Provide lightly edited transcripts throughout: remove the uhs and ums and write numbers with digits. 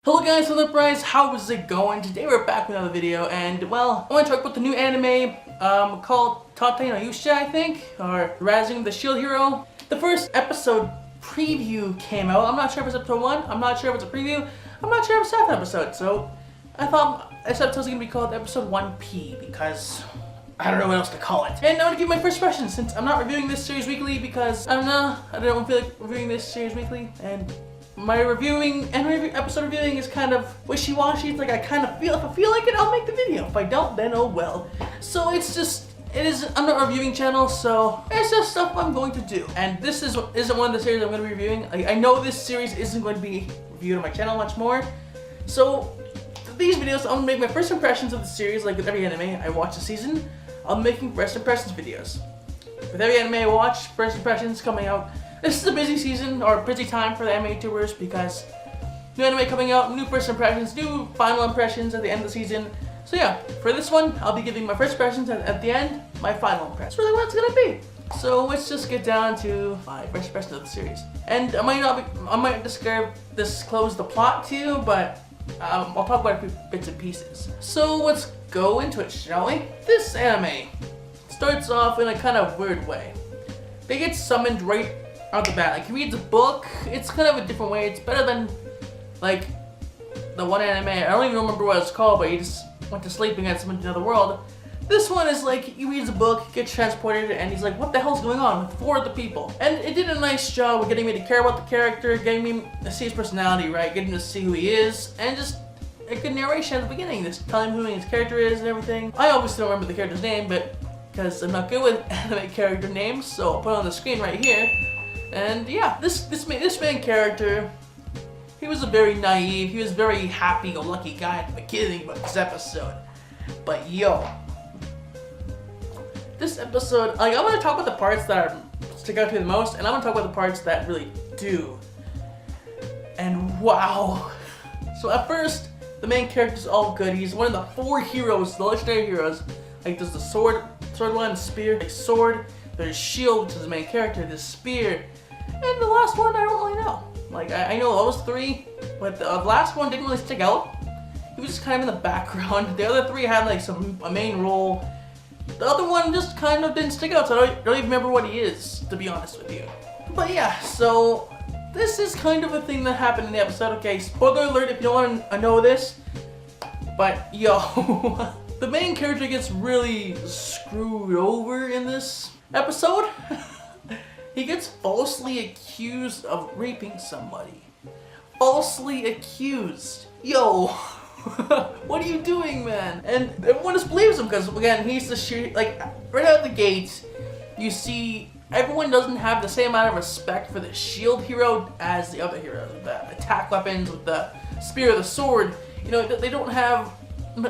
Hello guys, AnimeUpRise, how is it going? Today we're back with another video, and well, I want to talk about the new anime called Tate no yuusha, I think, or Rising the Shield Hero. The first episode preview came out. I'm not sure if it's episode 1, I'm not sure if it's a preview, I'm not sure if it's a second episode, so I thought this episode was going to be called episode 1P because I don't know what else to call it. And I want to give my first impressions since I'm not reviewing this series weekly because I don't feel like reviewing this series weekly, and my episode reviewing is kind of wishy-washy. It's like if I feel like it, I'll make the video. If I don't, then oh well. So I'm not a reviewing channel, so it's just stuff I'm going to do. And this isn't one of the series I'm going to be reviewing. I know this series isn't going to be reviewed on my channel much more. So these videos, I'm going to make my first impressions of the series. Like with every anime I watch a season, I'm making first impressions videos. With every anime I watch, first impressions coming out. This is a busy season, or busy time for the anime YouTubers because new anime coming out, new first impressions, new final impressions at the end of the season. So yeah, for this one, I'll be giving my first impressions and at the end, my final impressions. That's really what it's gonna be. So let's just get down to my first impressions of the series. And I might disclose the plot to you, but I'll talk about a few bits and pieces. So let's go into it, shall we? This anime starts off in a kind of weird way. They get summoned right out the bat. Like, he reads a book, it's kind of a different way. It's better than like the one anime, I don't even remember what it's called, but he just went to sleep and got summoned to another world. This one is like, he reads a book, gets transported, and he's like, what the hell's going on with 4 of the people? And it did a nice job of getting me to care about the character, getting me to see his personality, right? Getting to see who he is, and just a good narration at the beginning, just telling him who his character is and everything. I obviously don't remember the character's name, but because I'm not good with anime character names, so I'll put it on the screen right here. And yeah, this main character, he was a very naive, he was very happy-go-lucky guy at the beginning of this episode. But yo, this episode, like, I'm gonna talk about the parts that stick out to me the most, and I'm gonna talk about the parts that really do. And wow. So at first, the main character's all good. He's one of the 4 heroes, the legendary heroes. Like, there's the sword one, spear, like sword. There's shield, which is the main character. There's spear, and the last one I don't really know. Like, I know those 3, but the last one didn't really stick out. He was just kind of in the background. The other 3 had like a main role. The other one just kind of didn't stick out, so I don't even remember what he is, to be honest with you. But yeah, so this is kind of a thing that happened in the episode. Okay, spoiler alert if you don't want to know this, but yo, the main character gets really screwed over in this episode. He gets falsely accused of raping somebody. Falsely accused. Yo, what are you doing, man? And everyone just believes him because, again, he's the like, right out the gate, you see everyone doesn't have the same amount of respect for the shield hero as the other heroes with the attack weapons, with the spear or the sword. You know, they don't have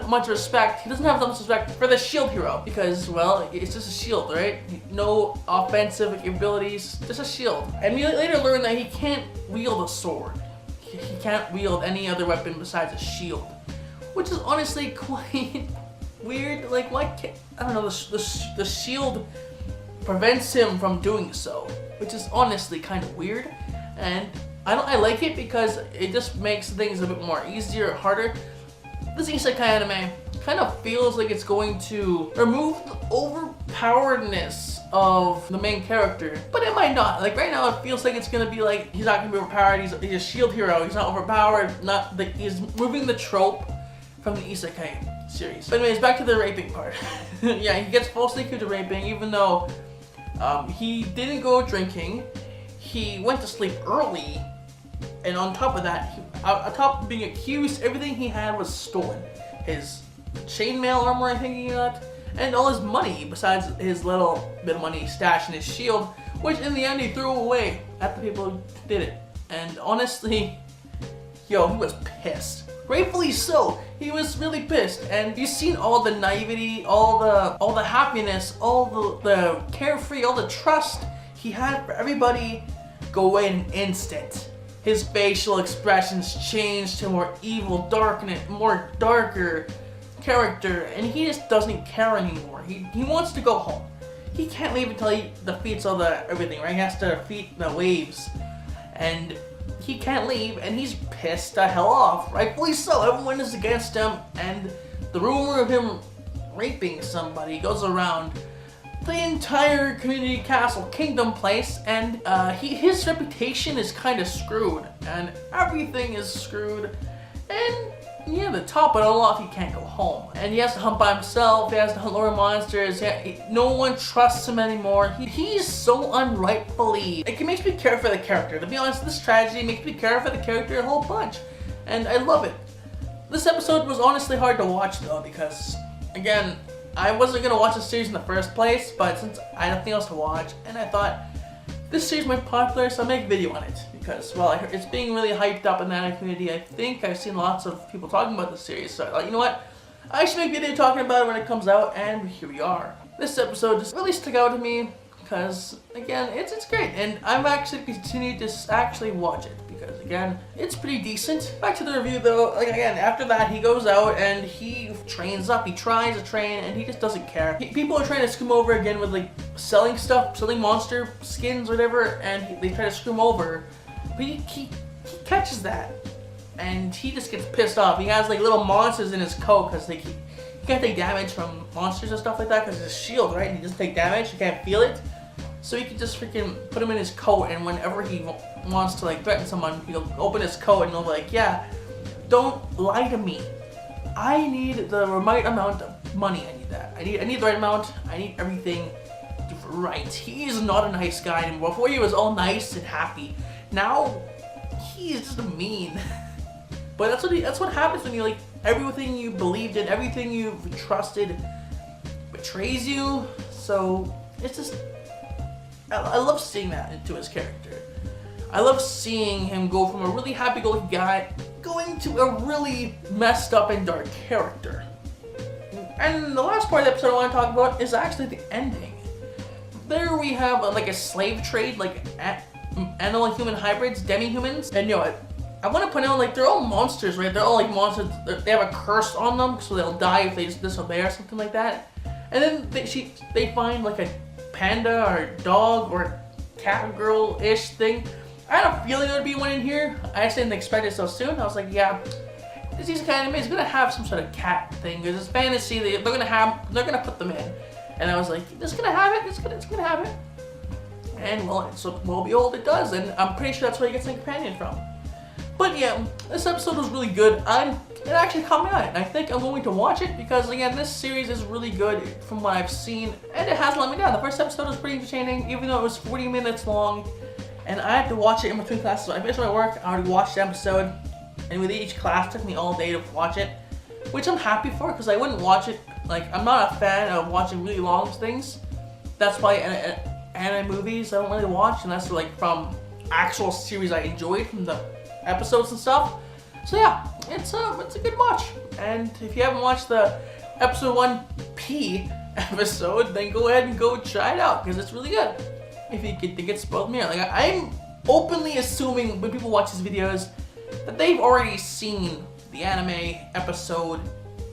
much respect. He doesn't have that much respect for the shield hero because, well, it's just a shield, right? No offensive abilities, just a shield. And we later learn that he can't wield a sword. He can't wield any other weapon besides a shield, which is honestly quite weird. Like, why can't, I don't know, the shield prevents him from doing so, which is honestly kind of weird. And I like it because it just makes things a bit more easier, harder. This isekai anime kind of feels like it's going to remove the overpoweredness of the main character, but it might not. Like, right now it feels like it's gonna be like he's not gonna be overpowered, he's a shield hero, he's not overpowered, he's moving the trope from the isekai series. But anyways, back to the raping part. Yeah, he gets falsely accused of raping even though he didn't go drinking, he went to sleep early, and on top of that, on top of being accused, everything he had was stolen. His chainmail armor, I think he got, and all his money, besides his little bit of money stashed in his shield, which in the end he threw away at the people who did it. And honestly, yo, he was pissed. Rightfully so. He was really pissed. And you've seen all the naivety, all the happiness, all the carefree, all the trust he had for everybody go away in an instant. His facial expressions changed to more evil, more darker character, and he just doesn't care anymore. He wants to go home. He can't leave until he defeats all everything, right? He has to defeat the waves, and he can't leave, and he's pissed the hell off. Rightfully so. Everyone is against him, and the rumor of him raping somebody goes around the entire community castle kingdom place, and his reputation is kind of screwed, and everything is screwed, and yeah, the top of it all off, he can't go home, and he has to hunt by himself. He has to hunt lower monsters. No one trusts him anymore. He's so unrightfully. It makes me care for the character. To be honest, this tragedy makes me care for the character a whole bunch, and I love it. This episode was honestly hard to watch though, because again, I wasn't gonna watch the series in the first place, but since I had nothing else to watch, and I thought this series might be popular, so I'll make a video on it. Because, well, it's being really hyped up in the anime community. I think I've seen lots of people talking about the series, so I thought, you know what? I should make a video talking about it when it comes out, and here we are. This episode just really stuck out to me, because, again, it's great, and I'm actually continued to actually watch it, because, again, it's pretty decent. Back to the review, though, like, again, after that, he goes out, and he trains up, he tries to train, and he just doesn't care. People are trying to screw him over again with, like, selling stuff, selling monster skins, or whatever, and they try to screw him over. But he catches that, and he just gets pissed off. He has like little monsters in his coat because he can't take damage from monsters and stuff like that because his shield, right? And he doesn't take damage, he can't feel it. So he can just freaking put him in his coat, and whenever he wants to like threaten someone, he'll open his coat and he'll be like, yeah, don't lie to me. I need the right amount of money. I need that. I need the right amount. I need everything right. He's not a nice guy anymore. Before he was all nice and happy. Now, he's just mean. But that's what happens when you like everything you believed in, everything you trusted betrays you. So it's just I love seeing that into his character. I love seeing him go from a really happy-go-lucky guy going to a really messed up and dark character. And the last part of the episode I want to talk about is actually the ending. There we have like a slave trade, like animal and human hybrids, demi-humans, and you know, I want to point out, like, they're all monsters, right? They're all like monsters. They have a curse on them, so they'll die if they disobey or something like that. And then they find like a panda or a dog or a cat girl-ish thing. I had a feeling there would be one in here. I just didn't expect it so soon. I was like, yeah, this is kind of anime. It's gonna have some sort of cat thing. Because it's fantasy. They're gonna put them in. And I was like, it's gonna have it. It's gonna have it. And well, so lo and behold, it does, and I'm pretty sure that's where he gets the companion from. But yeah, this episode was really good. It actually caught my eye, and I think I'm going to watch it because, again, this series is really good from what I've seen, and it hasn't let me down. The first episode was pretty entertaining, even though it was 40 minutes long, and I had to watch it in between classes. So I finished my work, I already watched the episode, and with each class, it took me all day to watch it, which I'm happy for because I wouldn't watch it. Like, I'm not a fan of watching really long things. That's why anime movies I don't really watch unless they're like from actual series I enjoyed from the episodes and stuff. So yeah, it's a good watch. And if you haven't watched the episode 1P episode, then go ahead and go try it out because it's really good. If you think it's spoiled me, like I'm openly assuming when people watch these videos that they've already seen the anime episode,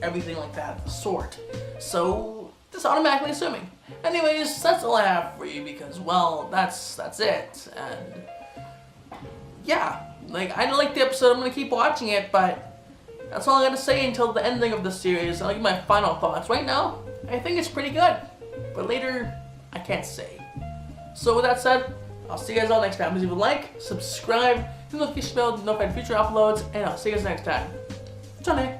everything like that of the sort. So just automatically assuming. Anyways, that's all I have for you because, well, that's it. And yeah, like, I like the episode. I'm gonna keep watching it, but that's all I gotta say until the ending of the series. I'll give my final thoughts. Right now, I think it's pretty good, but later, I can't say. So with that said, I'll see you guys all next time. Please leave a like, subscribe, hit the notification bell to notify future uploads, and I'll see you guys next time. Ciao.